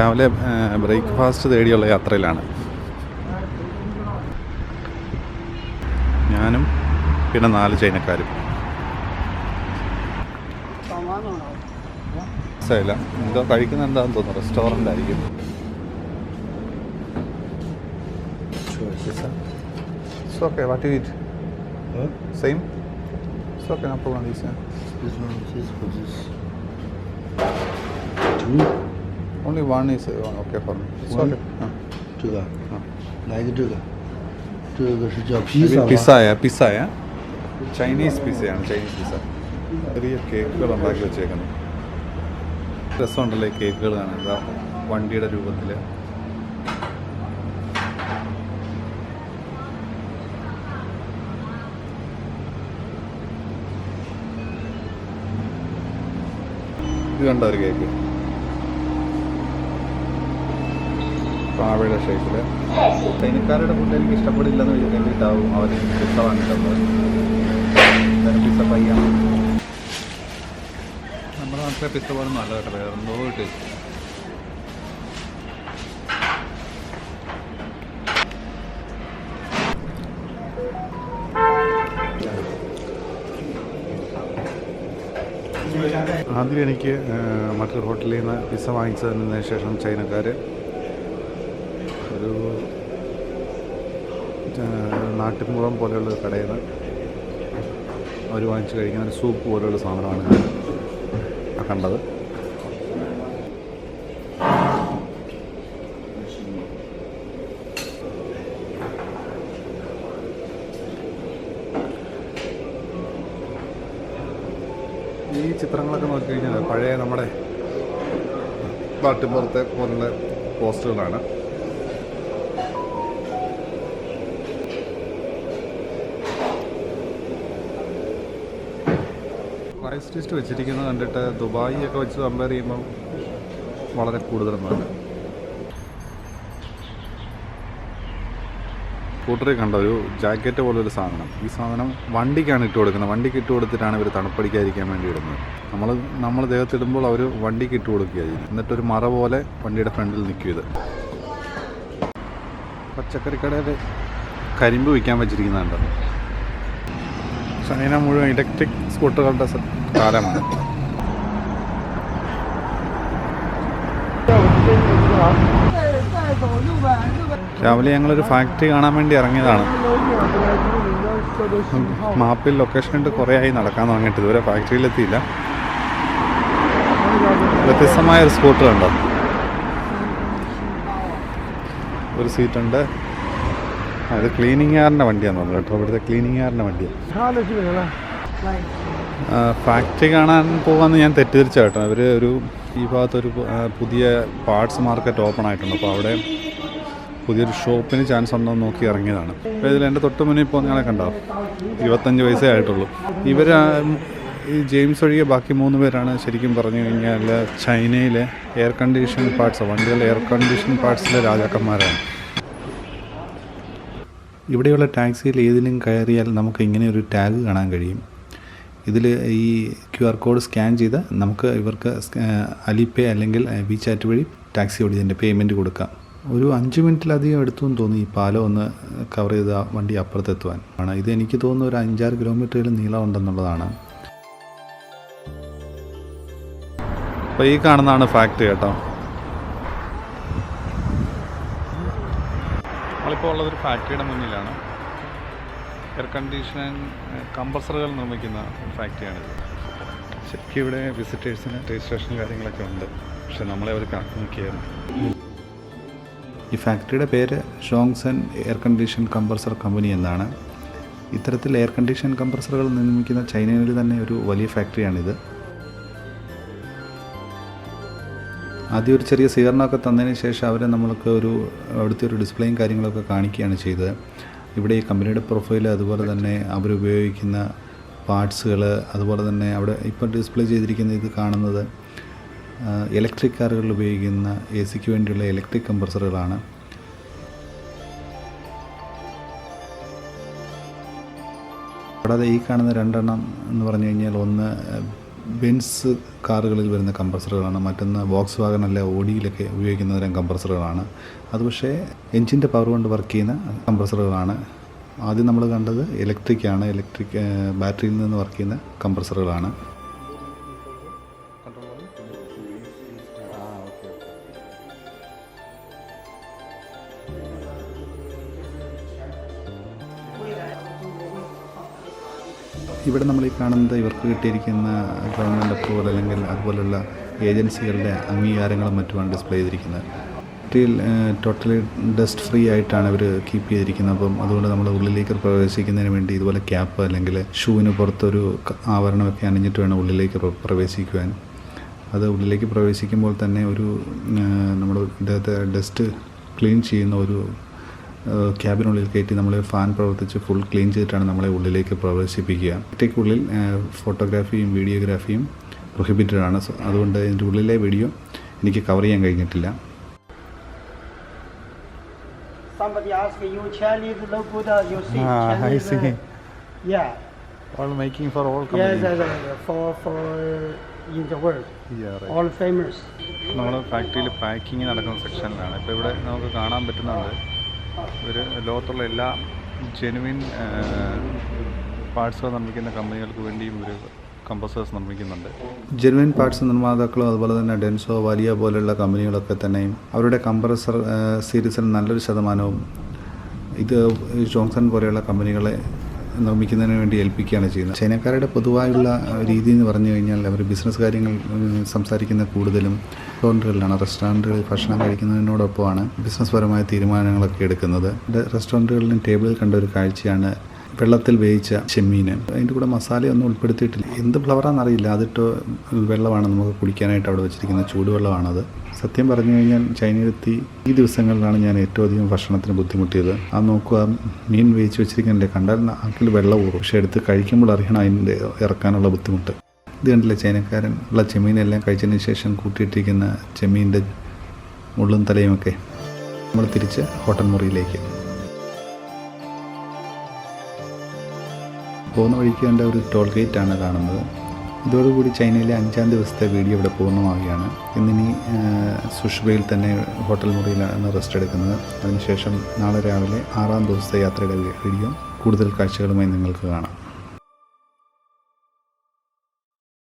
രാവിലെ ബ്രേക്ക്ഫാസ്റ്റ് തേടിയുള്ള യാത്രയിലാണ് ഞാനും പിന്നെ 4 ചൈനക്കാരും. മനസ്സിലായില്ല, എന്തോ കഴിക്കുന്ന എന്താണെന്ന് തോന്നുന്നു. റെസ്റ്റോറൻ്റ് ആയിരിക്കും. It's okay, what do you eat? Same? It's okay, no problem. This is two. Only one is okay for me. It's one? Okay. 这个来一个这个，这个是叫披萨吗？ pizza Chinese പിസ്സയാണ്. Chinese pizza. ചെറിയ കേക്കുകൾ ഉണ്ടാക്കി വെച്ചേക്കുന്നു. രസമുണ്ടല്ലോ ഈ കേക്കുകൾ കാണാൻ. എന്താ വണ്ടിയുടെ രൂപത്തിൽ. ഇത് കണ്ടോ ഒരു കേക്ക്, പാവയുടെ ഷേപ്പിൽ. ചൈനക്കാരുടെ ഫുഡ് എനിക്ക് ഇഷ്ടപ്പെടില്ലെന്ന് വേണ്ടിയിട്ടാവും അവർ പിസ്സ വാങ്ങിയിട്ടുള്ളത്. പിസ്സ പയ്യാണ്. നമ്മുടെ നാട്ടിലെ പിസ്സ പോലും നല്ല കേട്ടോ, വേറെ എന്തോ ടേസ്റ്റ്. ആദ്യം എനിക്ക് മറ്റൊരു ഹോട്ടലിൽ നിന്ന് പിസ്സ വാങ്ങിച്ചതിന് ശേഷം ചൈനക്കാർ ഒരു നാട്ടിൻപുറം പോലെയുള്ള കടയിൽ നിന്ന് അവർ വാങ്ങിച്ച് കഴിക്കുന്ന ഒരു സൂപ്പ് പോലെയുള്ള സാധനമാണ് ഞാൻ കണ്ടത്. ഈ ചിത്രങ്ങളൊക്കെ നോക്കിക്കഴിഞ്ഞാൽ പഴയ നമ്മുടെ നാട്ടിൻപുറത്തെ പോലുള്ള പോസ്റ്ററുകളാണ്. പ്രൈസ് ലിസ്റ്റ് വെച്ചിരിക്കുന്നത് കണ്ടിട്ട് ദുബായി ഒക്കെ വെച്ച് കമ്പയർ ചെയ്യുമ്പം വളരെ കൂടുതലൊന്നുമല്ല. സ്കൂട്ടറിൽ കണ്ട ഒരു ജാക്കറ്റ് പോലൊരു സാധനം. ഈ സാധനം വണ്ടിക്കാണ് ഇട്ട് കൊടുക്കുന്നത്. വണ്ടിക്ക് ഇട്ട് കൊടുത്തിട്ടാണ് ഇവർ തണുപ്പടിക്കാതിരിക്കാൻ വേണ്ടി ഇടുന്നത്. നമ്മൾ ദേഹത്തിടുമ്പോൾ അവർ വണ്ടിക്ക് ഇട്ട് കൊടുക്കുകയായിരുന്നു. എന്നിട്ടൊരു മറ പോലെ വണ്ടിയുടെ ഫ്രണ്ടിൽ നിൽക്കും. ഇത് പച്ചക്കറിക്കടയിൽ കരിമ്പ് വിൽക്കാൻ വെച്ചിരിക്കുന്നുണ്ട്. ചൈന മുഴുവൻ ഇലക്ട്രിക് സ്കൂട്ടറുകളുടെ കാലമാണ്. രാവിലെ ഞങ്ങളൊരു ഫാക്ടറി കാണാൻ വേണ്ടി ഇറങ്ങിയതാണ്. മാപ്പിൽ ലൊക്കേഷൻ ഉണ്ട്. കുറേ ആയി നടക്കാൻ തുടങ്ങിയിട്ട് ഇതുവരെ ഫാക്ടറിയിലെത്തിയില്ല. വ്യത്യസ്തമായൊരു സ്കൂട്ടർ ഉണ്ടോ, ഒരു സീറ്റുണ്ട്. അത് ക്ലീനിങ്ങുകാരൻ്റെ വണ്ടിയാണെന്ന് തോന്നുന്നു കേട്ടോ. ഇവിടുത്തെ ക്ലീനിങ്ങുകാരൻ്റെ വണ്ടിയാണ്. ഫാക്ടറി കാണാൻ പോകാമെന്ന് ഞാൻ തെറ്റിദ്ധരിച്ച കേട്ടോ. ഇവർ ഈ ഭാഗത്തൊരു പുതിയ പാർട്സ് മാർക്കറ്റ് ഓപ്പൺ ആയിട്ടുണ്ട്. അപ്പോൾ അവിടെ പുതിയൊരു ഷോപ്പിന് ചാൻസ് ഉണ്ടോ എന്ന് നോക്കി ഇറങ്ങിയതാണ്. അപ്പോൾ ഇതിൽ എൻ്റെ തൊട്ട് മുന്നിൽ ഇപ്പോൾ നിങ്ങളെ കണ്ടോ, 25 വയസ്സേ ആയിട്ടുള്ളൂ. ഇവർ ഈ ജെയിംസ് ഒഴികെ ബാക്കി 3 പേരാണ് ശരിക്കും പറഞ്ഞു കഴിഞ്ഞാൽ ചൈനയിലെ എയർ കണ്ടീഷൻ പാർട്സ്, വണ്ടികളുടെ എയർ കണ്ടീഷൻ പാർട്സിലെ രാജാക്കന്മാരാണ്. ഇവിടെയുള്ള ടാക്സിയിൽ ഏതിലും കയറിയാൽ നമുക്ക് ഇങ്ങനെ ഒരു ടാഗ് കാണാൻ കഴിയും. ഇതിൽ ഈ QR കോഡ് സ്കാൻ ചെയ്ത് നമുക്ക് ഇവർക്ക് അലിപേ അല്ലെങ്കിൽ വിചാറ്റ് വഴി ടാക്സി ഓടിയതിൻ്റെ പേയ്മെൻറ്റ് കൊടുക്കാം. ഒരു 5 മിനിറ്റിലധികം എടുത്തു എന്ന് തോന്നി ഈ പാലം ഒന്ന് കവർ ചെയ്ത് വണ്ടി അപ്പുറത്തെത്തുവാൻ. ഇത് എനിക്ക് തോന്നുന്നു ഒരു 5-6 കിലോമീറ്ററിൽ നീളം ഉണ്ടെന്നുള്ളതാണ്. അപ്പോൾ ഈ കാണുന്നതാണ് ഫാക്ടറി കേട്ടോ. നമ്മളിപ്പോൾ ഉള്ളതൊരു ഫാക്ടറിയുടെ മുന്നിലാണ്. എയർ കണ്ടീഷൻ കംപ്രസറുകൾ നിർമ്മിക്കുന്ന ഫാക്ടറിയാണിത്. ശരിക്കും ഇവിടെ വിസിറ്റേഴ്സിന് രജിസ്ട്രേഷൻ കാര്യങ്ങളൊക്കെ ഉണ്ട്. പക്ഷെ നമ്മളെ അവർ കാണിക്കുകയായിരുന്നു. ഈ ഫാക്ടറിയുടെ പേര് ഷോങ്സൺ എയർ കണ്ടീഷൻ കംപ്രസർ കമ്പനി എന്നാണ്. ഇത്തരത്തിൽ എയർ കണ്ടീഷൻ കംപ്രസറുകൾ നിർമ്മിക്കുന്ന ചൈനയിൽ തന്നെ ഒരു വലിയ ഫാക്ടറിയാണിത്. ആദ്യം ഒരു ചെറിയ സ്വീകരണമൊക്കെ തന്നതിന് ശേഷം അവർ നമ്മൾക്ക് അവിടുത്തെ ഒരു ഡിസ്പ്ലേയും കാര്യങ്ങളൊക്കെ കാണിക്കുകയാണ് ചെയ്തത്. ഇവിടെ ഈ കമ്പനിയുടെ പ്രൊഫൈൽ, അതുപോലെ തന്നെ അവരുപയോഗിക്കുന്ന പാർട്സുകൾ, അതുപോലെ തന്നെ അവിടെ ഇപ്പോൾ ഡിസ്പ്ലേ ചെയ്തിരിക്കുന്ന ഇത് കാണുന്നത് ഇലക്ട്രിക് കാറുകളിൽ ഉപയോഗിക്കുന്ന AC-ക്ക് വേണ്ടിയുള്ള ഇലക്ട്രിക് കംപ്രസറുകളാണ്. കൂടാതെ ഈ കാണുന്ന 2 എണ്ണം എന്ന് പറഞ്ഞു കഴിഞ്ഞാൽ ഒന്ന് ബെൻസ് കാറുകളിൽ വരുന്ന കംപ്രസറുകളാണ്. മറ്റൊന്ന് വോക്സ് വാഗൺ അല്ല ഓഡിയിലൊക്കെ ഉപയോഗിക്കുന്ന തരം കംപ്രസറുകളാണ്. അത് പക്ഷേ എൻജിൻ്റെ പവർ കൊണ്ട് വർക്ക് ചെയ്യുന്ന കംപ്രസറുകളാണ്. ആദ്യം നമ്മൾ കണ്ടത് ഇലക്ട്രിക് ബാറ്ററിയിൽ നിന്ന് വർക്ക് ചെയ്യുന്ന കംപ്രസറുകളാണ്. ഇവിടെ നമ്മൾ ഈ കാണുന്നത് ഇവർക്ക് കിട്ടിയിരിക്കുന്ന ഗവൺമെൻറ് അപ്രൂവൽ അല്ലെങ്കിൽ അതുപോലുള്ള ഏജൻസികളുടെ അംഗീകാരങ്ങളും മറ്റുമാണ് ഡിസ്പ്ലേ ചെയ്തിരിക്കുന്നത്. ടോട്ടലി ഡസ്റ്റ് ഫ്രീ ആയിട്ടാണ് ഇവർ കീപ്പ് ചെയ്തിരിക്കുന്നത്. അപ്പം അതുകൊണ്ട് നമ്മൾ ഉള്ളിലേക്ക് പ്രവേശിക്കുന്നതിന് വേണ്ടി ഇതുപോലെ ക്യാപ്പ് അല്ലെങ്കിൽ ഷൂവിന് പുറത്തൊരു ആവരണമൊക്കെ അണിഞ്ഞിട്ട് വേണം ഉള്ളിലേക്ക് പ്രവേശിക്കുവാൻ. അത് ഉള്ളിലേക്ക് പ്രവേശിക്കുമ്പോൾ തന്നെ ഒരു നമ്മൾ ഇദ്ദേഹത്തെ ഡസ്റ്റ് ക്ലീൻ ചെയ്യുന്ന ഒരു ക്യാബിനുള്ളിൽ കയറ്റി നമ്മൾ ഫാൻ പ്രവർത്തിച്ച് ഫുൾ ക്ലീൻ ചെയ്തിട്ടാണ് നമ്മളെ ഉള്ളിലേക്ക് പ്രവേശിപ്പിക്കുക. ഒറ്റയ്ക്കുള്ളിൽ ഫോട്ടോഗ്രാഫിയും വീഡിയോഗ്രാഫിയും പ്രൊഹിബിറ്റഡ് ആണ്. അതുകൊണ്ട് ഇതിൻ്റെ ഉള്ളിലെ വീഡിയോ എനിക്ക് കവർ ചെയ്യാൻ കഴിഞ്ഞിട്ടില്ല. Somebody asked you Chinese logo, you see I Chinese, see. Yeah. All making for all companies. Yes, for in the world. Yeah, right. All famous. നമ്മൾ ഫാക്ടറിയിൽ പാക്കിങ് നടക്കുന്ന സെക്ഷനിലാണ്. ഇപ്പോൾ ഇവിടെ നമുക്ക് കാണാൻ പറ്റുന്നുണ്ട് ഒരു ലോകത്തുള്ള എല്ലാ ജെനുവിൻ പാർട്സുകൾ നിർമ്മിക്കുന്ന കമ്പനികൾക്ക് വേണ്ടിയും ഒരു കംപ്രസേഴ്സ് നിർമ്മിക്കുന്നുണ്ട്. ജെനുവിൻ പാർട്സ് നിർമ്മാതാക്കളും അതുപോലെ തന്നെ ഡെൻസോ വലിയ പോലെയുള്ള കമ്പനികളൊക്കെ തന്നെയും അവരുടെ കംപ്രസർ സീരീസിൽ നല്ലൊരു ശതമാനവും ഇത് ജോൺസൺ പോലെയുള്ള കമ്പനികളെ നിർമ്മിക്കുന്നതിന് വേണ്ടി ഏൽപ്പിക്കുകയാണ് ചെയ്യുന്നത്. ചൈനക്കാരുടെ പൊതുവായുള്ള രീതി എന്ന് പറഞ്ഞു കഴിഞ്ഞാൽ അവർ ബിസിനസ് കാര്യങ്ങൾ സംസാരിക്കുന്ന കൂടുതലും റെസ്റ്റോറൻറ്റുകളിലാണ്. റെസ്റ്റോറൻറ്റുകളിൽ ഭക്ഷണം കഴിക്കുന്നതിനോടൊപ്പമാണ് ബിസിനസ് പരമായ തീരുമാനങ്ങളൊക്കെ എടുക്കുന്നത്. റെസ്റ്റോറൻറ്റുകളിലും ടേബിളിൽ കണ്ട ഒരു കാഴ്ചയാണ് വെള്ളത്തിൽ വേവിച്ച ചെമ്മീൻ. അതിൻ്റെ കൂടെ മസാലയൊന്നും ഉൾപ്പെടുത്തിയിട്ടില്ല. എന്ത് ഫ്ലവറാണെന്നറിയില്ല, അതിട്ട് വെള്ളമാണ് നമുക്ക് കുടിക്കാനായിട്ട് അവിടെ വെച്ചിരിക്കുന്നത്. ചൂടുവെള്ളമാണത്. സത്യം പറഞ്ഞു കഴിഞ്ഞാൽ ചൈനയിലെത്തി ഈ ദിവസങ്ങളിലാണ് ഞാൻ ഏറ്റവും അധികം ഭക്ഷണത്തിന് ബുദ്ധിമുട്ടിയത്. അത് നോക്കുക, മീൻ വേവിച്ച് വെച്ചിരിക്കുന്നില്ലേ, കണ്ടാൽ നാക്കിൽ വെള്ളം ഊറും. പക്ഷെ എടുത്ത് കഴിക്കുമ്പോൾ അറിയണം അതിൻ്റെ ഇറക്കാനുള്ള ബുദ്ധിമുട്ട്. ഇത് കണ്ടില്ലേ, ചൈനക്കാരൻ ഉള്ള ചെമ്മീനെല്ലാം കഴിച്ചതിന് ശേഷം കൂട്ടിയിട്ടിരിക്കുന്ന ചെമ്മീൻ്റെ മുള്ളും തലയുമൊക്കെ. നമ്മൾ തിരിച്ച് ഹോട്ടൽ മുറിയിലേക്ക് പോകുന്ന വഴിക്ക് കണ്ട ഒരു ടോൾ ഗേറ്റാണ് കാണുന്നത്. ഇതോടുകൂടി ചൈനയിലെ 5-ാം ദിവസത്തെ വീഡിയോ ഇവിടെ പൂർണ്ണമാവുകയാണ്. ഇന്നിനി സുഷ്ബയിൽ തന്നെ ഹോട്ടൽ മുറിയിലാണ് റെസ്റ്റ് എടുക്കുന്നത്. അതിനുശേഷം നാളെ രാവിലെ 6-ാം ദിവസത്തെ യാത്രയുടെ വീഡിയോ കൂടുതൽ കാഴ്ചകളുമായി നിങ്ങൾക്ക് കാണാം.